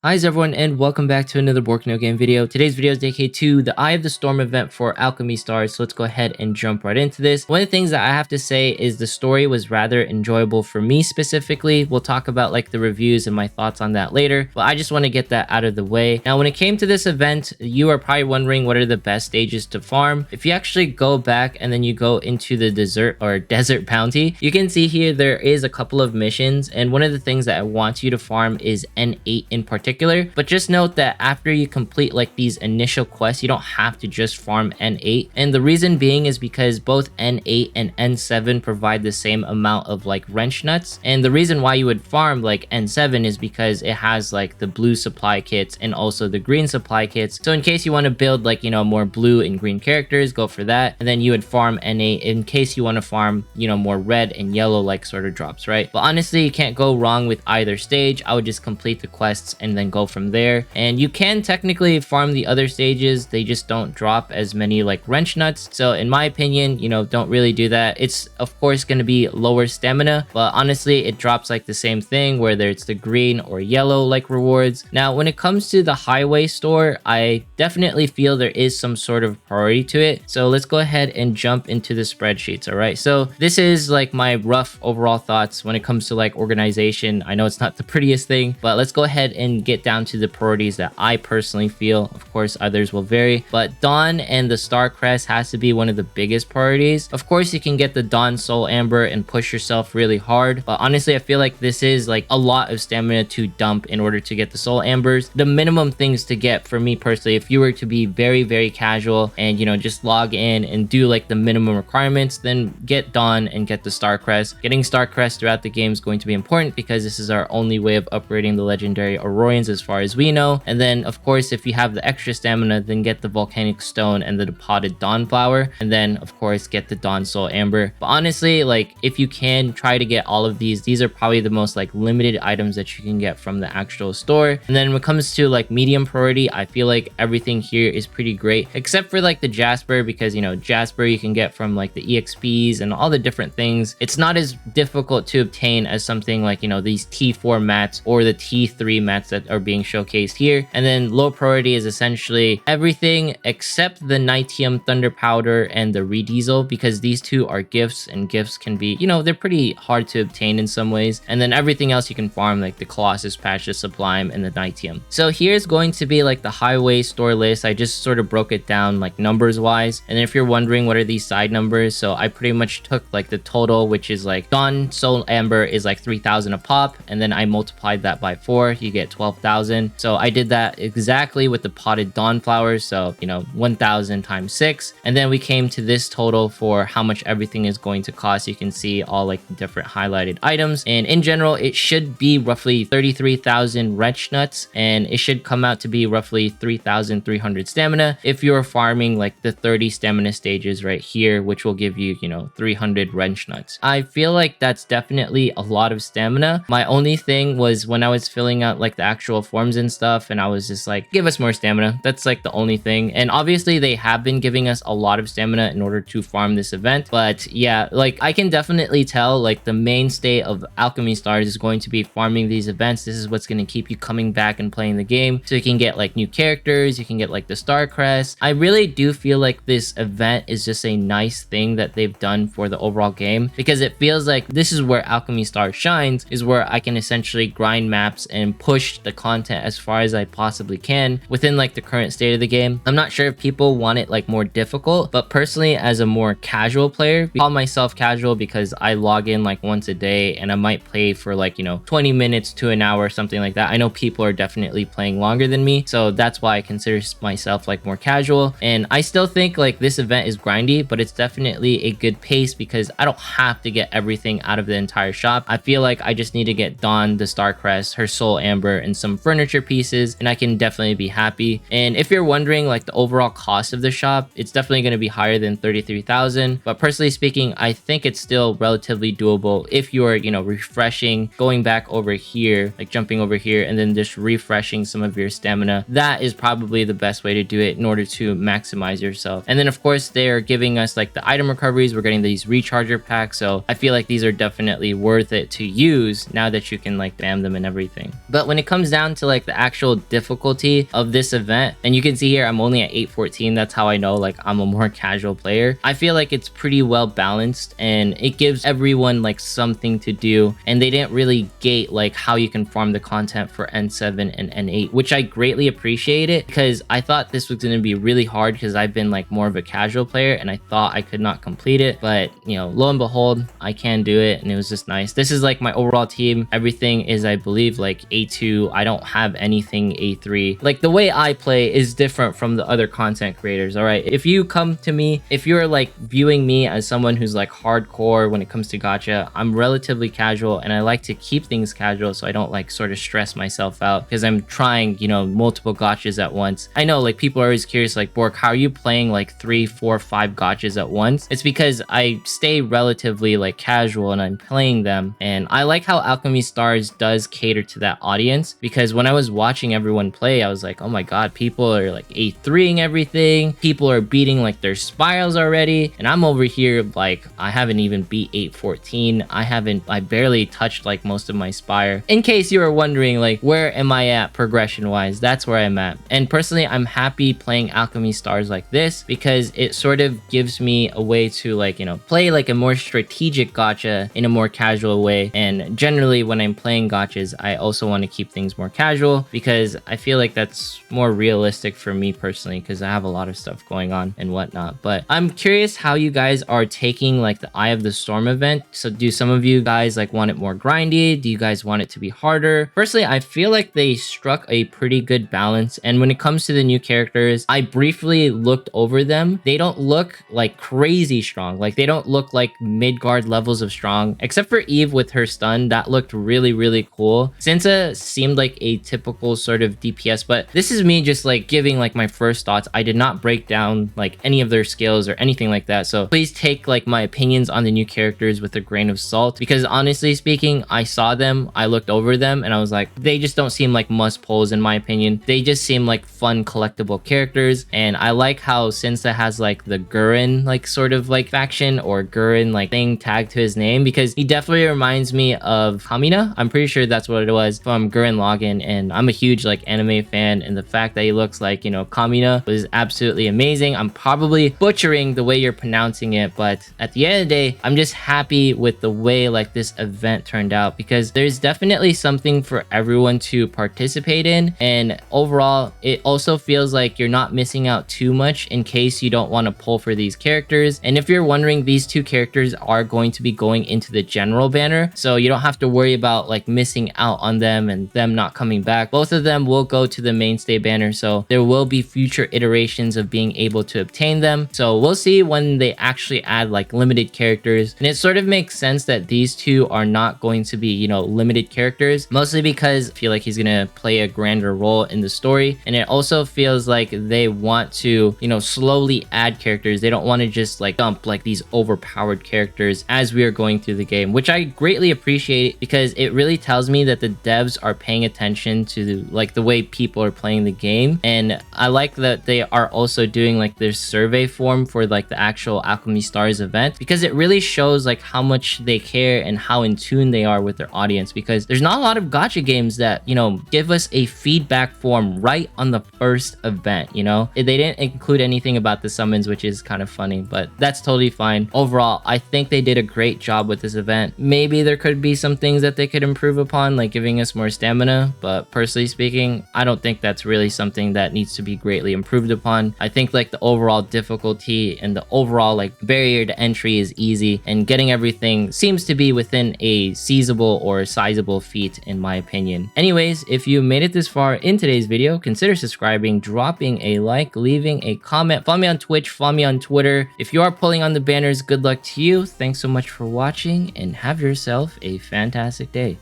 Hi everyone, and welcome back to another Bork No Game video. Today's video is dedicated to the Eye of the Storm event for Alchemy stars, so let's go ahead and jump right into this. One of the things that I have to say is the story was rather enjoyable for me specifically. We'll talk about like the reviews and my thoughts on that later, but I just want to get that out of the way. Now, when it came to this event, you are probably wondering what are the best stages to farm. If you actually go back and then you go into the desert bounty, you can see here there is a couple of missions, and one of the things that I want you to farm is N8 in particular. But just note that after you complete like these initial quests, you don't have to just farm N8, and the reason being is because both N8 and N7 provide the same amount of like wrench nuts, and the reason why you would farm like N7 is because it has like the blue supply kits and also the green supply kits. So in case you want to build like, you know, more blue and green characters, go for that, and then you would farm N8 in case you want to farm, you know, more red and yellow like sort of drops, right? But honestly, you can't go wrong with either stage. I would just complete the quests and then go from there. And you can technically farm the other stages, they just don't drop as many like wrench nuts. So in my opinion, you know, don't really do that. It's of course going to be lower stamina, but honestly it drops like the same thing whether it's the green or yellow like rewards. Now when it comes to the highway store, I definitely feel there is some sort of priority to it. So let's go ahead and jump into the spreadsheets. All right, so this is like my rough overall thoughts when it comes to like organization. I know it's not the prettiest thing, but let's go ahead and get down to the priorities that I personally feel. Of course others will vary, but Dawn and the Star Crest has to be one of the biggest priorities. Of course you can get the Dawn Soul Amber and push yourself really hard, but honestly I feel like this is like a lot of stamina to dump in order to get the Soul Ambers. The minimum things to get for me personally, if you were to be very casual and, you know, just log in and do like the minimum requirements, then get Dawn and get the Star Crest. Getting Star Crest throughout the game is going to be important because this is our only way of upgrading the legendary Aurorians as far as we know. And then of course if you have the extra stamina, then get the Volcanic Stone and the Depotted Dawn Flower, and then of course get the Dawn Soul Amber. But honestly, like if you can try to get all of these are probably the most like limited items that you can get from the actual store. And then when it comes to like medium priority, I feel like everything here is pretty great except for like the Jasper, because you know Jasper you can get from like the EXPs and all the different things. It's not as difficult to obtain as something like, you know, these T4 mats or the T3 mats that are being showcased here. And then low priority is essentially everything except the Nitium Thunder Powder and the Rediesel, because these two are gifts, and gifts can be, you know, they're pretty hard to obtain in some ways. And then everything else you can farm, like the Colossus Patch, the Sublime, and the Nitium. So here's going to be like the highway store list. I just sort of broke it down like numbers wise, and if you're wondering what are these side numbers, so I pretty much took like the total, which is like Dawn Soul Amber is like 3,000 a pop, and then I multiplied that by 4, you get 12,000. So I did that exactly with the potted Dawn Flowers, so you know 1,000 times 6, and then we came to this total for how much everything is going to cost. You can see all like the different highlighted items, and in general it should be roughly 33,000 wrench nuts, and it should come out to be roughly 3,300 stamina if you're farming like the 30 stamina stages right here, which will give you, you know, 300 wrench nuts. I feel like that's definitely a lot of stamina. My only thing was when I was filling out like the actual forms and stuff, and I was just like, give us more stamina. That's like the only thing. And obviously they have been giving us a lot of stamina in order to farm this event, but yeah, like I can definitely tell like the mainstay of Alchemy stars is going to be farming these events. This is what's going to keep you coming back and playing the game, so you can get like new characters, you can get like the Star Crest. I really do feel like this event is just a nice thing that they've done for the overall game, because it feels like this is where Alchemy Star shines, is where I can essentially grind maps and push the content as far as I possibly can within like the current state of the game. I'm not sure if people want it like more difficult, but personally as a more casual player, I call myself casual because I log in like once a day and I might play for like, you know, 20 minutes to an hour, something like that. I know people are definitely playing longer than me, so that's why I consider myself like more casual. And I still think like this event is grindy, but it's definitely a good pace because I don't have to get everything out of the entire shop. I feel like I just need to get Dawn the Star Crest, her Soul Amber, and some furniture pieces, and I can definitely be happy. And if you're wondering like the overall cost of the shop, it's definitely going to be higher than 33,000, but personally speaking I think it's still relatively doable if you're, you know, refreshing, going back over here, like jumping over here and then just refreshing some of your stamina. That is probably the best way to do it in order to maximize yourself. And then of course they're giving us like the item recoveries. We're getting these recharger packs, so I feel like these are definitely worth it to use now that you can like spam them and everything. But when it comes comes down to like the actual difficulty of this event, and you can see here I'm only at 814. That's how I know like I'm a more casual player. I feel like it's pretty well balanced and it gives everyone like something to do, and they didn't really gate like how you can farm the content for N7 and N8, which I greatly appreciate it, because I thought this was going to be really hard because I've been like more of a casual player and I thought I could not complete it, but you know, lo and behold, I can do it, and it was just nice. This is like my overall team. Everything is, I believe, like A2. I don't have anything A3. Like the way I play is different from the other content creators. All right, if you come to me, if you're like viewing me as someone who's like hardcore when it comes to gacha, I'm relatively casual, and I like to keep things casual so I don't like sort of stress myself out because I'm trying, you know, multiple gachas at once. I know like people are always curious like, Bork, how are you playing like 3, 4, 5 gachas at once? It's because I stay relatively like casual and I'm playing them, and I like how Alchemy Stars does cater to that audience, because when I was watching everyone play, I was like, oh my god, people are like A3ing everything, people are beating like their spirals already, and I'm over here like I haven't even beat 814. I barely touched like most of my spire. In case you were wondering like where am I at progression wise, that's where I'm at. And personally, I'm happy playing Alchemy Stars like this because it sort of gives me a way to like, you know, play like a more strategic gacha in a more casual way. And generally when I'm playing gachas, I also want to keep things more casual because I feel like that's more realistic for me personally, because I have a lot of stuff going on and whatnot. But I'm curious how you guys are taking like the Eye of the Storm event. So do some of you guys like want it more grindy? Do you guys want it to be harder? Personally, I feel like they struck a pretty good balance. And when it comes to the new characters, I briefly looked over them. They don't look like crazy strong. Like they don't look like mid-guard levels of strong, except for Eve with her stun. That looked really, really cool. Sansa seemed like a typical sort of DPS, but this is me just like giving like my first thoughts. I did not break down like any of their skills or anything like that. So please take like my opinions on the new characters with a grain of salt, because honestly speaking, I saw them, I looked over them, and I was like, they just don't seem like must pulls in my opinion. They just seem like fun collectible characters. And I like how Sansa has like the Gurren like sort of like faction or Gurren like thing tagged to his name, because he definitely reminds me of Kamina. I'm pretty sure that's what it was from Gurren Lagann, and I'm a huge like anime fan, and the fact that he looks like, you know, Kamina was absolutely amazing. I'm probably butchering the way you're pronouncing it, but at the end of the day, I'm just happy with the way like this event turned out, because there's definitely something for everyone to participate in, and overall it also feels like you're not missing out too much in case you don't want to pull for these characters. And if you're wondering, these two characters are going to be going into the general banner, so you don't have to worry about like missing out on them and them not coming back. Both of them will go to the mainstay banner, so there will be future iterations of being able to obtain them. So we'll see when they actually add like limited characters, and it sort of makes sense that these two are not going to be, you know, limited characters, mostly because I feel like he's gonna play a grander role in the story, and it also feels like they want to, you know, slowly add characters. They don't want to just like dump like these overpowered characters as we are going through the game, which I greatly appreciate, because it really tells me that the devs are paying attention to like the way people are playing the game. And I like that they are also doing like their survey form for like the actual Alchemy Stars event, because it really shows like how much they care and how in tune they are with their audience, because there's not a lot of gacha games that, you know, give us a feedback form right on the first event. You know, they didn't include anything about the summons, which is kind of funny, but that's totally fine. Overall, I think they did a great job with this event. Maybe there could be some things that they could improve upon, like giving us more stamina, but personally speaking, I don't think that's really something that needs to be greatly improved upon. I think like the overall difficulty and the overall like barrier to entry is easy, and getting everything seems to be within a seizable or sizable feat in my opinion. Anyways, if you made it this far in today's video, consider subscribing, dropping a like, leaving a comment, follow me on Twitch, follow me on Twitter. If you are pulling on the banners, good luck to you. Thanks so much for watching, and have yourself a fantastic day.